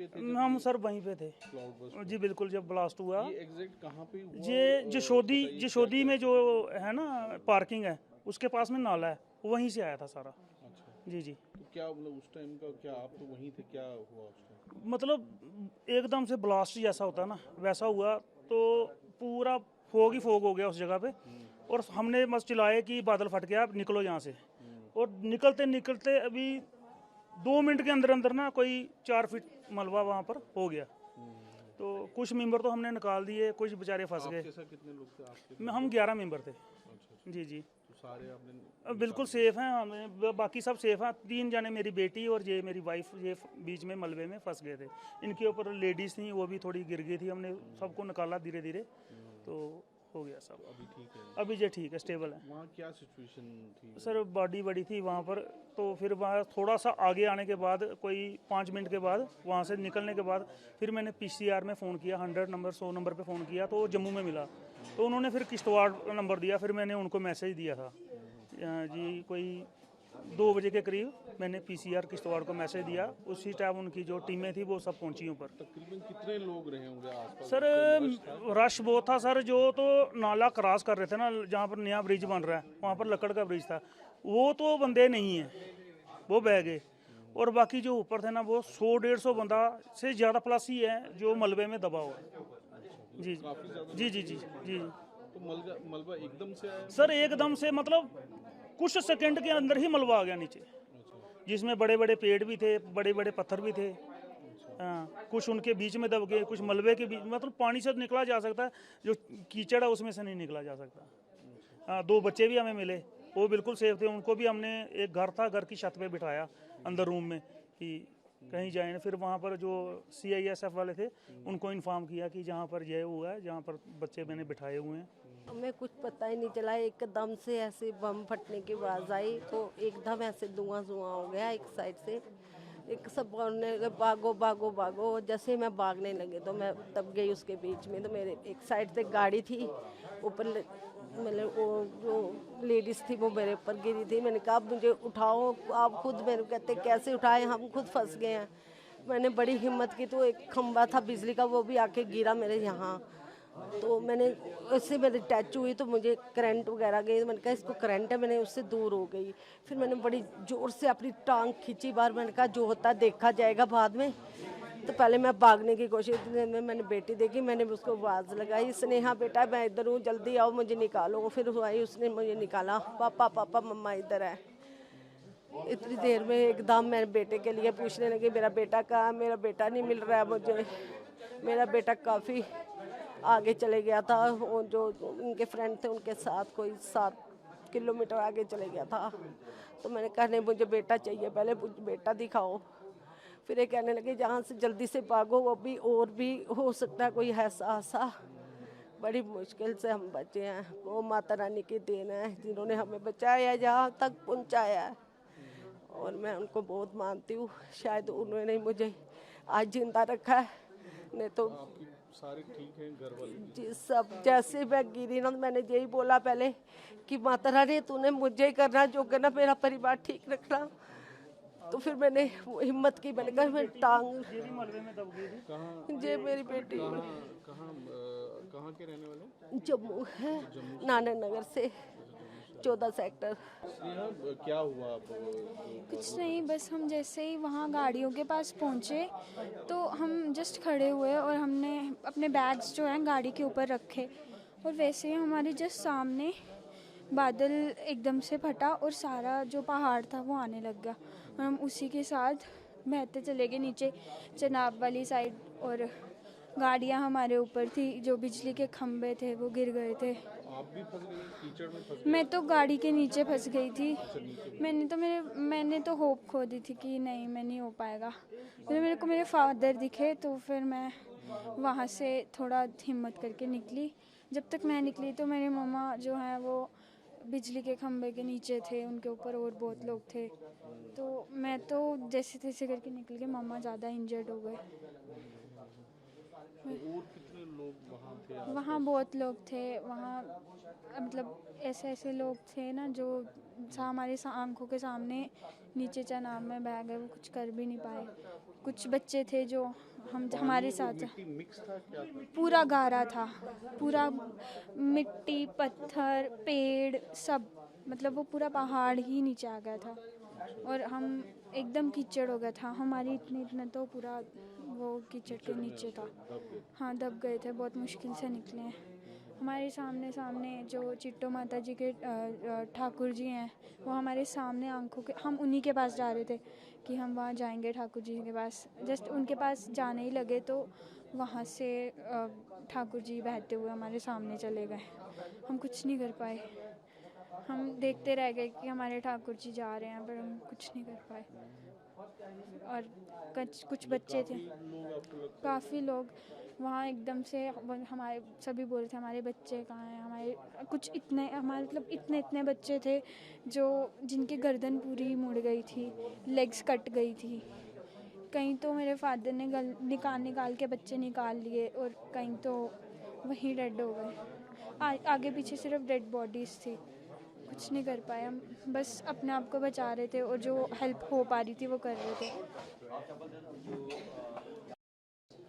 पे थे? हम सर वहीं पे थे क्लाउड बर्स्ट जी, बिल्कुल। जब ब्लास्ट हुआ ये एग्जैक्ट कहाँ पे हुआ? ये जशोदी में जो है ना पार्किंग है, उसके पास में नाला है, वहीं से आया था सारा। अच्छा, जी जी। तो क्या मतलब उस टाइम का क्या, आप तो वहीं थे, क्या हुआ उस टाइम? मतलब एकदम से ब्लास्ट जैसा होता है ना, वैसा हुआ। तो पूरा फोग ही फोग हो गया उस जगह पे। और हमने बस चिल्लाए कि बादल फट गया, आप निकलो यहाँ से। और निकलते निकलते अभी 2 मिनट के अंदर अंदर ना कोई 4 फीट मलबा वहाँ पर हो गया। तो कुछ मेंबर तो हमने निकाल दिए, कुछ बेचारे फंस गए। आपके साथ कितने लोग थे आपके? हम 11 मेंबर थे। अच्छा, जी जी। तो सारे आपने? अब बिल्कुल सेफ हैं हमें, बाकी सब सेफ हैं। 3 जने, मेरी बेटी और ये मेरी वाइफ, ये बीच में मलबे में फंस गए थे। इनके ऊपर लेडीज़ थी, वो भी थोड़ी गिर गई थी। हमने सबको निकाला धीरे धीरे, तो हो गया सब। अभी ठीक है? अभी ये ठीक है, स्टेबल है। वहाँ क्या सिचुएशन थी? सर बॉडी बड़ी थी वहाँ पर। तो फिर वहाँ थोड़ा सा आगे आने के बाद, कोई 5 मिनट के बाद, वहाँ से निकलने के बाद फिर मैंने पीसीआर में फ़ोन किया, 100 नंबर 100 नंबर पे फ़ोन किया, तो वो जम्मू में मिला। तो उन्होंने फिर किश्तवाड़ नंबर दिया। फिर मैंने उनको मैसेज दिया था जी, कोई 2 बजे के करीब मैंने पीसीआर किश्तवाड़ को मैसेज दिया। उसी टाइम उनकी जो टीमें थी वो सब पहुंची ऊपर। तकरीबन कितने लोग रहे होंगे आसपास? सर रश बहुत था सर। जो तो नाला क्रॉस कर रहे थे ना, जहाँ पर नया ब्रिज बन रहा है, वहाँ पर लकड़ का ब्रिज था, वो तो बंदे नहीं है, वो बह गए। और बाकी जो ऊपर थे ना, वो 100-150 बंदा से ज़्यादा प्लस ही है जो मलबे में दबा हुआ है। जी जी जी जी जी। तो मलबा एकदम से आया? सर एकदम से, मतलब कुछ सेकंड के अंदर ही मलबा आ गया नीचे, जिसमें बड़े बड़े पेड़ भी थे, बड़े बड़े पत्थर भी थे। हाँ, कुछ उनके बीच में दब गए, कुछ मलबे के बीच। मतलब पानी से निकला जा सकता है, जो कीचड़ है उसमें से नहीं निकला जा सकता। हाँ, 2 बच्चे भी हमें मिले, वो बिल्कुल सेफ थे। उनको भी हमने, एक घर था, घर की छत पे बिठाया अंदर रूम में कि कहीं जाए ना। फिर वहाँ पर जो CISF वाले थे, उनको इन्फॉर्म किया कि जहाँ पर यह हुआ है, जहाँ पर बच्चे मैंने बिठाए हुए हैं। हमें कुछ पता ही नहीं चला, एकदम से ऐसे बम फटने की आवाज़ आई, तो एकदम ऐसे धुआं धुआं हो गया एक साइड से। एक सब बोलने लगे भागो भागो भागो। जैसे मैं भागने लगे तो मैं दब गई उसके बीच में। तो मेरे एक साइड से गाड़ी थी ऊपर, मतलब वो जो लेडीज़ थी वो मेरे ऊपर गिरी थी। मैंने कहा मुझे उठाओ आप खुद। मेरे कहते कैसे उठाएं, हम खुद फंस गए हैं। मैंने बड़ी हिम्मत की, तो एक खंबा था बिजली का, वो भी आके गिरा मेरे यहाँ। तो मैंने उससे मेरी टच हुई, तो मुझे करंट वगैरह गई। मैंने कहा इसको करंट है, मैंने उससे दूर हो गई। फिर मैंने बड़ी ज़ोर से अपनी टांग खींची बाहर। मैंने कहा जो होता देखा जाएगा बाद में। तो पहले मैं भागने की कोशिश में, मैंने बेटी देखी, मैंने उसको आवाज़ लगाई, स्नेहा बेटा मैं इधर हूँ, जल्दी आओ मुझे निकालो। फिर वो आई, उसने मुझे निकाला, पापा पापा मम्मा इधर है। इतनी देर में एकदम मैं बेटे के लिए पूछने लगी मेरा बेटा कहाँ, मेरा बेटा नहीं मिल रहा है मुझे। मेरा बेटा काफ़ी आगे चले गया था, वो जो उनके फ्रेंड थे उनके साथ कोई 7 किलोमीटर आगे चले गया था। तो मैंने कहा नहीं मुझे बेटा चाहिए, पहले मुझे बेटा दिखाओ। फिर ये कहने लगे जहाँ से जल्दी से भागो, वो भी और भी हो सकता है कोई ऐसा हादसा। बड़ी मुश्किल से हम बचे हैं, वो माता रानी की देन है जिन्होंने हमें बचाया, जहाँ तक पहुँचाया है। और मैं उनको बहुत मानती हूँ, शायद उन्होंने मुझे आज जिंदा रखा है, नहीं तो सारे ठीक हैं घर वाले? जी सब। जैसे मैं गिरी ना, मैंने यही बोला पहले कि माता रानी तूने मुझे ही करना, जो करना मेरा परिवार ठीक रखना। तो फिर मैंने हिम्मत की, मैंने कहा मैं टांग, ये मेरी बेटी कहाँ के रहने वाले? जम्मू है, नाना नगर से 14 सेक्टर। स्नेहा, क्या हुआ अब? कुछ नहीं, बस हम जैसे ही वहाँ गाड़ियों के पास पहुँचे तो हम जस्ट खड़े हुए और हमने अपने बैग्स जो हैं गाड़ी के ऊपर रखे, और वैसे ही हमारे जस्ट सामने बादल एकदम से फटा और सारा जो पहाड़ था वो आने लग गया, और हम उसी के साथ बहते चले गए नीचे चनाब वाली साइड। और गाड़ियाँ हमारे ऊपर थी, जो बिजली के खंभे थे वो गिर गए थे। आप भी फंस गई कीचड़ में? फंस मैं तो गाड़ी के नीचे फंस गई थी। मैंने तो होप खो दी थी कि नहीं मैं नहीं हो पाएगा। फिर मेरे को मेरे फादर दिखे, तो फिर मैं वहाँ से थोड़ा हिम्मत करके निकली। जब तक मैं निकली तो मेरे मम्मा जो हैं वो बिजली के खंभे के नीचे थे, उनके ऊपर और बहुत लोग थे। तो मैं तो जैसे तैसे करके निकल गई, मम्मा ज़्यादा इंजर्ड हो गए। तो और कितने लोग वहाँ थे आसपास? वहाँ बहुत लोग थे। वहाँ मतलब ऐसे ऐसे लोग थे ना जो हमारे आंखों के सामने नीचे चनाब में बह गए, वो कुछ कर भी नहीं पाए। कुछ बच्चे थे जो हमारे साथ, मिट्टी मिक्स था क्या था? पूरा गारा था, पूरा मिट्टी पत्थर पेड़ सब, मतलब वो पूरा पहाड़ ही नीचे आ गया था और हम एकदम कीचड़ हो गया था। हमारी इतने तो पूरा वो कीचड़ के नीचे था। हाँ, दब गए थे, बहुत मुश्किल से निकले हैं। हमारे सामने जो चिट्टो माता जी के ठाकुर जी हैं, वो हमारे सामने आंखों के, हम उन्हीं के पास जा रहे थे कि हम वहाँ जाएंगे ठाकुर जी के पास। जस्ट उनके पास जाने ही लगे तो वहाँ से ठाकुर जी बहते हुए हमारे सामने चले गए। हम कुछ नहीं कर पाए, हम देखते रह गए कि हमारे ठाकुर जी जा रहे हैं, पर हम कुछ नहीं कर पाए। और कुछ बच्चे थे, काफ़ी लोग वहाँ एकदम से हमारे सभी बोल रहे थे हमारे बच्चे कहाँ हैं, हमारे कुछ इतने, हमारे मतलब इतने बच्चे थे जो जिनकी गर्दन पूरी मुड़ गई थी, लेग्स कट गई थी। कहीं तो मेरे फादर ने निकाल के बच्चे निकाल लिए और कहीं तो वहीं डेड हो गए। आगे पीछे सिर्फ डेड बॉडीज़ थी। कुछ नहीं कर पाए हम, बस अपने आप को बचा रहे थे और जो हेल्प हो पा रही थी वो कर रहे थे।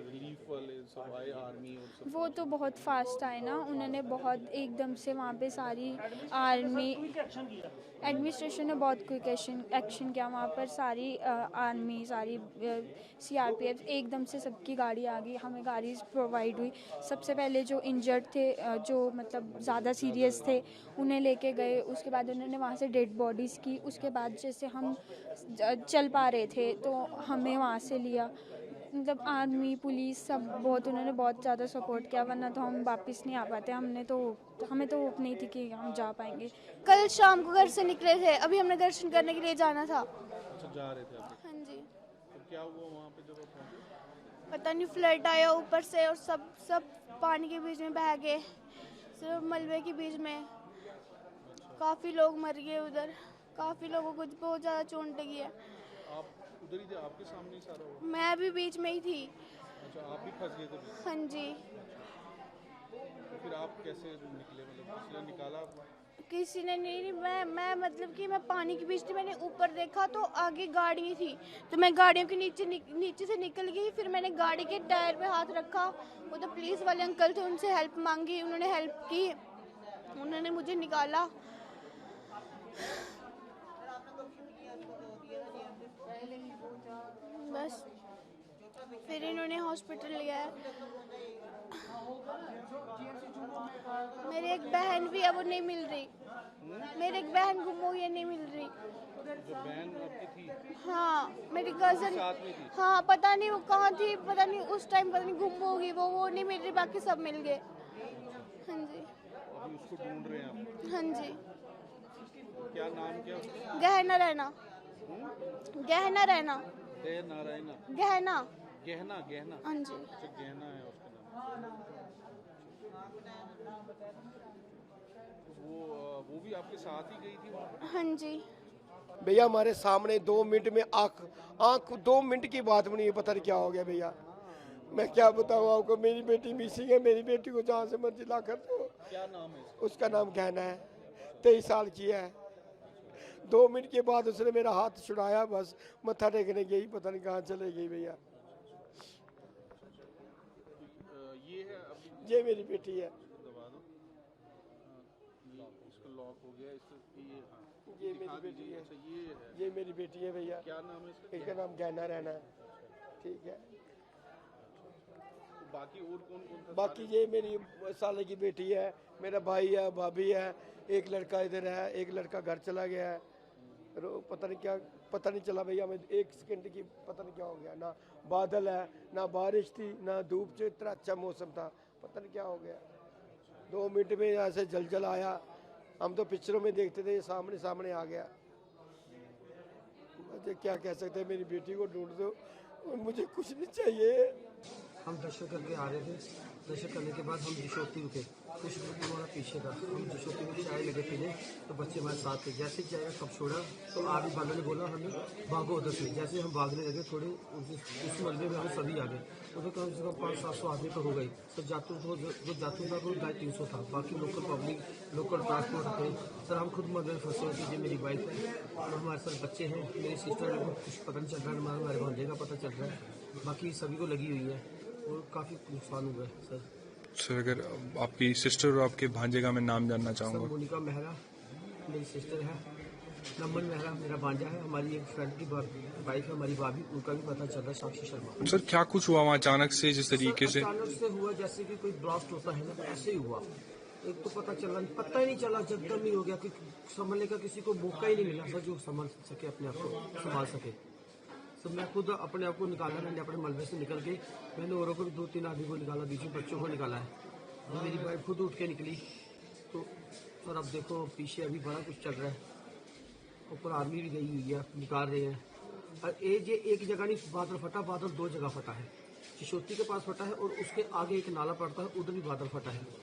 रिलीफ वाले सब आए, आर्मी और सब? वो तो बहुत फास्ट आए ना, उन्होंने बहुत एकदम से वहाँ पे सारी आर्मी एडमिनिस्ट्रेशन ने बहुत क्विक एक्शन किया। वहाँ पर सारी आर्मी, सारी सीआरपीएफ एकदम से सबकी गाड़ी आ गई, हमें गाड़ी प्रोवाइड हुई। सबसे पहले जो इंजर्ड थे, जो मतलब ज़्यादा सीरियस थे, उन्हें लेके गए। उसके बाद उन्होंने वहाँ से डेड बॉडीज़ की। उसके बाद जैसे हम चल पा रहे थे तो हमें वहाँ से लिया। मतलब आर्मी पुलिस सब उन्होंने बहुत ज़्यादा सपोर्ट किया, वरना तो हम वापस नहीं आ पाते। हमें तो होप नहीं थी कि हम जा पाएंगे। कल शाम को घर से निकले थे, अभी हमने दर्शन करने के लिए जाना था। अच्छा, जा रहे थे आप? हाँ जी। तो क्या हुआ वहाँ पे जब आप पहुँचे? पता नहीं, फ्लड आया ऊपर से और सब पानी के बीच में बह गए, सिर्फ मलबे के बीच में। काफ़ी लोग मर गए उधर, काफ़ी लोगों को बहुत ज़्यादा चोट लगी है। आप उधर ही थे, आपके सामने ही सारा हुआ? मैं भी बीच में ही थी। अच्छा, आप भी फंस गए थे बीच में? हाँ जी। तो फिर आप कैसे निकले, मतलब किसी ने निकाला आपको? किसी ने नहीं, मैं मतलब कि मैं पानी के बीच थी। मैंने ऊपर देखा तो आगे गाड़ी थी, तो मैं गाड़ियों के नीचे से निकल गई। फिर मैंने गाड़ी के टायर पे हाथ रखा, वो तो पुलिस वाले अंकल थे, उनसे हेल्प मांगी, उन्होंने हेल्प की, उन्होंने मुझे निकाला। बस फिर इन्होंने हॉस्पिटल लिया है। मेरी एक बहन भी है, वो नहीं मिल रही। मेरी एक बहन गुम हो गई है, नहीं मिल रही। जो बहन आपकी थी? हाँ, मेरी कजन साथ में थी? हाँ, पता नहीं वो कहाँ थी, पता नहीं उस टाइम, पता नहीं गुम हो गई वो नहीं मिल रही, बाकी सब मिल गए। हाँ जी। अभी उसको ढूंढ रहे हैं आप? हाँ जी। क्या नाम क्या उसका? गहना रहना। गहना रहना। नारायणा? गहना। गहना। हाँ जी। अच्छा, गहना है उसका नाम। वो भी आपके साथ ही गई थी वहाँ पे? हाँ जी। भैया हमारे सामने 2 मिनट में आँख 2 मिनट की बात बनी, पता नहीं क्या हो गया भैया। मैं क्या बताऊँ आपको, मेरी बेटी मिसिंग है। मेरी बेटी को जहाँ से मर्जी ला कर दो। क्या नाम है इसका? उसका नाम गहना है, 23 साल की है। 2 मिनट के बाद उसने मेरा हाथ छुड़ाया, बस मत्था टेकने गई, पता नहीं कहाँ चले गई भैया। ये है अभी? ये मेरी बेटी है। दबा दो। इसका लॉक हो गया। ये मेरी बेटी है। अच्छा, ये है? ये मेरी बेटी है भैया। क्या नाम है इसका? इसका नाम गहना रहना है। ठीक है। बाकी और कौन था? बाकी ये मेरी साले की बेटी है, मेरा भाई है, भाभी है, एक लड़का इधर है, एक लड़का घर चला गया है। पता नहीं चला भैया, मैं 1 सेकंड की पता नहीं क्या हो गया। ना बादल है, ना बारिश थी, ना धूप से, इतना अच्छा मौसम था, पता नहीं क्या हो गया। 2 मिनट में ऐसे जलजल आया। हम तो पिक्चरों में देखते थे, सामने आ गया। मुझे क्या कह सकते हैं, मेरी बेटी को ढूंढ दो, मुझे कुछ नहीं चाहिए। हम दर्शन करके आ रहे थे। दर्शन करने के बाद हम जिशोती रुके, कुछ ग्रुप हमारा पीछे था। हम जिशोती में चाय लगे पीने, तो बच्चे हमारे साथ थे। जैसे चाय का कप छोड़ा तो आगे वालों ने बोला हमें भागो उधर से। जैसे हम भागने लगे थोड़े उस मलबे में हम सभी आ गए। उधर कम से कम 500-700 आदमी तो हो गई। तो जातू जो जातू था वो 250-300 था। बाकी लोकल पब्लिक, लोकल ट्रांसपोर्ट थे। सर हम खुद मलबे में फंसे होते। जो मेरी वाइफ है और हमारे साथ बच्चे हैं, मेरी सिस्टर है, कुछ पता नहीं चल रहा है, हमारे भांजे का पता चल रहा है। बाकी सभी को लगी हुई है और काफ़ी नुकसान हुआ है सर। सर अगर आपकी सिस्टर और आपके भांजे का मैं नाम जानना सर चाहूँगा। मोनिका मेहरा मेरी सिस्टर है, नमन मेहरा मेरा भांजा है, हमारी एक फ्रेंड की वाइफ है, हमारी भाभी, उनका भी पता चल रहा है, साक्षी शर्मा। सर क्या कुछ हुआ वहाँ अचानक से जिस तरीके से? अचानक से हुआ जैसे कि कोई ब्लास्ट होता है ना, ऐसे ही हुआ। एक तो पता ही नहीं चला, जगदम ही हो गया कि संभलने का किसी को मौका ही नहीं मिला सर, जो संभल सके, अपने आप को संभाल सके। तो मैं खुद अपने आप को निकाला, मैंने अपने मलबे से निकल के मैंने औरों को भी 2-3 आदमी को निकाला, बीच में बच्चों को निकाला है। और मेरी वाइफ खुद उठ के निकली। तो सर अब देखो पीछे अभी बड़ा कुछ चल रहा है, ऊपर आर्मी भी गई हुई है, निकाल रहे हैं। और ये एक जगह नहीं बादल फटा, बादल 2 जगह फटा है। चिशोती के पास फटा है और उसके आगे एक नाला पड़ता है, उधर भी बादल फटा है।